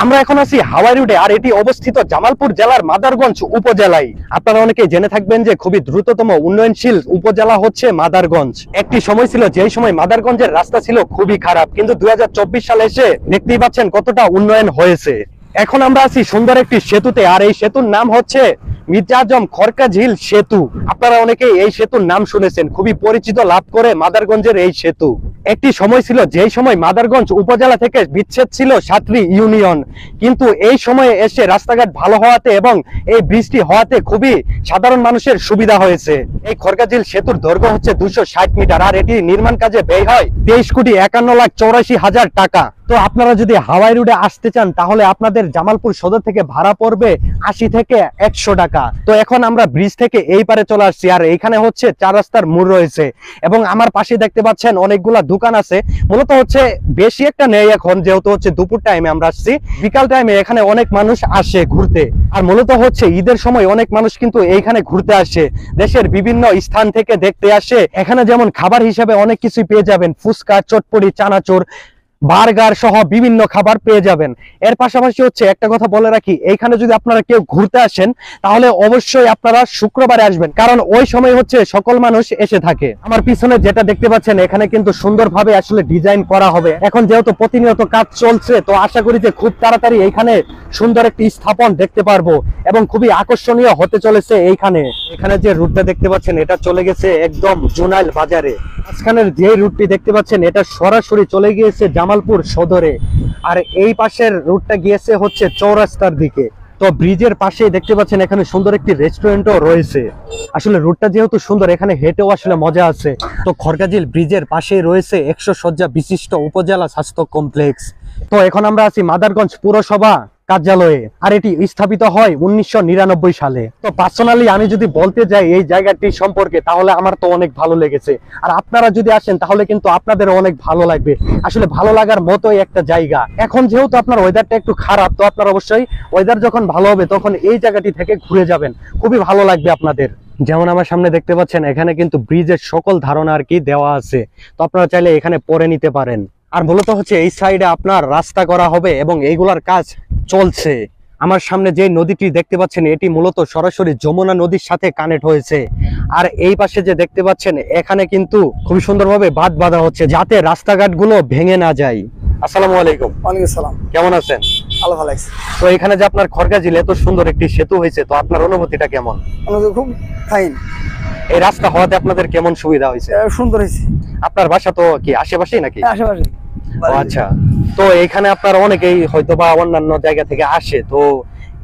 আমরা এখন আছি হাওয়াই রোডে, আর এটি অবস্থিত জামালপুর জেলার মাদারগঞ্জ উপজেলায়। আপনারা অনেকে জেনে থাকবেন যে খুবই দ্রুততম উন্নয়নশীল উপজেলা হচ্ছে মাদারগঞ্জ। একটি সময় ছিল যেই সময় মাদারগঞ্জের রাস্তা ছিল খুবই খারাপ, কিন্তু 2024 সালে এসে দেখতেই পাচ্ছেন কতটা উন্নয়ন হয়েছে। এখন আমরা আছি সুন্দর একটি সেতুতে, আর এই সেতুর নাম হচ্ছে মির্জা আজম খরকাঝিল সেতু। আপনারা অনেকেই এই সেতুর নাম শুনেছেন, খুবই পরিচিত লাভ করে মাদারগঞ্জের এই সেতু। একটি সময় ছিল যেই সময় মাদারগঞ্জ উপজেলা থেকে বিচ্ছেদ ছিল 7টি ইউনিয়ন, কিন্তু এই সময়ে এসে রাস্তাঘাট ভালো হওয়াতে এবং এই ব্রিজটি হওয়াতে খুবই সাধারণ মানুষের সুবিধা হয়েছে। এই খরকাঝিল সেতুর দৈর্ঘ্য হচ্ছে 260 মিটার, আর এটি নির্মাণ কাজে ব্যয় হয় 23,51,84,000 টাকা। তো আপনারা যদি হাওয়াই রোডে আসতে চান তাহলে আপনাদের জামালপুর সদর থেকে ভাড়া পড়বে 80 থেকে 100 টাকা। তো এখন আমরা ব্রিজ থেকে এই পারে চলে আসছি, আর এইখানে হচ্ছে 4 রাস্তার মোড় রয়েছে এবং আমার পাশে দেখতে পাচ্ছেন অনেকগুলা দোকান আছে। মূলত হচ্ছে বেশি একটা নেই এখন, যেহেতু হচ্ছে দুপুর টাইমে আমরা আসছি। বিকাল টাইমে এখানে অনেক মানুষ আসে ঘুরতে, আর মূলত হচ্ছে ঈদের সময় অনেক মানুষ কিন্তু এইখানে ঘুরতে আসে, দেশের বিভিন্ন স্থান থেকে দেখতে আসে। এখানে যেমন খাবার হিসেবে অনেক কিছু পেয়ে যাবেন, ফুচকা, চটপটি, চানাচুর, বার্গার সহ বিভিন্ন খাবার পেয়ে যাবেন। এর পাশাপাশি হচ্ছে একটা কথা বলে রাখি, এইখানে যদি আপনারা কেউ ঘুরতে আসেন তাহলে অবশ্যই আপনারা শুক্রবারে আসবেন, কারণ ওই সময় হচ্ছে সকল মানুষ এসে থাকে। আমার পিছনে যেটা দেখতে পাচ্ছেন এখানে কিন্তু সুন্দরভাবে আসলে ডিজাইন করা হবে। এখন যেহেতু প্রতিনিয়ত কাজ চলছে, তো আশা করি যে খুব তাড়াতাড়ি এইখানে সুন্দর একটি স্থাপন দেখতে পারবো এবং খুবই আকর্ষণীয় হতে চলেছে। এখানে যে রুটটা দেখতে পাচ্ছেন এটা চলে গেছে একদম জুনাইল বাজারে। মাঝখানের যে রুটটি দেখতে পাচ্ছেন এটা সরাসরি চলে গিয়েছে জামালপুর সদরে, আর এই পাশের রুটটা গিয়েছে হচ্ছে চৌরাস্তার দিকে। তো ব্রিজের পাশেই দেখতে পাচ্ছেন এখানে সুন্দর একটি রেস্টুরেন্টও রয়েছে। আসলে রুটটা যেহেতু সুন্দর, এখানে হেঁটেও আসলে মজা আছে। তো খরকাঝিল ব্রিজের পাশেই রয়েছে 100 শয্যা বিশিষ্ট উপজেলা স্বাস্থ্য কমপ্লেক্স। তো এখন আমরা আছি মাদারগঞ্জ পুরসভা কার্যালয়ে, আর এটি স্থাপিত হয় 1999 সালে। তো পার্সোনালি আমি যদি বলতে যাই এই জায়গাটি সম্পর্কে, তাহলে আমার তো অনেক ভালো লেগেছে, আর আপনারা যদি আসেন তাহলে কিন্তু আপনাদের অনেক ভালো লাগবে। আসলে ভালো লাগার মতোই একটা জায়গা। এখন যেহেতু আপনার ওয়েদারটা একটু খারাপ, তো আপনার অবশ্যই ওয়েদার যখন ভালো হবে তখন এই জায়গাটি থেকে ঘুরে যাবেন, খুবই ভালো লাগবে আপনাদের। যেমন আমার সামনে দেখতে পাচ্ছেন এখানে কিন্তু ব্রিজের সকল ধারণা আর কি দেওয়া আছে, তো আপনারা চাইলে এখানে পড়ে নিতে পারেন। আর মূলত হচ্ছে এই সাইডে আপনার রাস্তা করা হবে এবং এইগুলার কাজ চলছে। আমার সামনে যে নদীটি দেখতে পাচ্ছেন এটি মূলত সরাসরি যমুনা নদীর সাথে কানেক্ট হয়েছে, আর এই পাশে যে দেখতে পাচ্ছেন এখানে কিন্তু খুব সুন্দরভাবে বাঁধ বাঁধা হচ্ছে যাতে রাস্তাঘাট গুলো ভেঙে না যায়। আসসালামু আলাইকুম। ওয়ালাইকুম আসসালাম। কেমন আছেন? আল্লাহ ভালো আছে। তো এখানে যে আপনার খরকাঝিল এত সুন্দর একটি সেতু হয়েছে, তো আপনার অনুভূতিটা কেমন? খুব ফাইন। এই রাস্তা হওয়াতে আপনাদের কেমন সুবিধা হয়েছে? সুন্দর হয়েছে। আপনার বাসা তো কি আশেপাশেই নাকি? আশেপাশে। আচ্ছা, তো এখানে আপনার অনেকেই হয়তো বা অন্যান্য জায়গা থেকে আসে, তো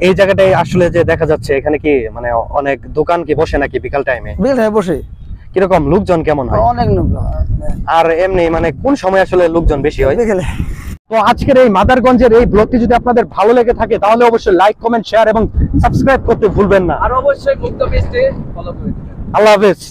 এই জায়গাটায় আসলে যে দেখা যাচ্ছে এখানে কি মানে অনেক দোকান কি বসে নাকি বিকাল টাইমে? বিকাল টাইমে বসে। কিরকম লোকজন কেমন হয়? অনেক লোক। আর এমনি মানে কোন সময় আসলে লোকজন বেশি হয়? বিকেলে। তো আজকের এই মাদারগঞ্জের এই ব্লগটি যদি আপনাদের ভালো লেগে থাকে তাহলে অবশ্যই লাইক, কমেন্ট, শেয়ার এবং সাবস্ক্রাইব করতে ভুলবেন না। আর অবশ্যই মুক্ত পেজটি ফলো করে দিবেন। আল্লাহ হাফেজ।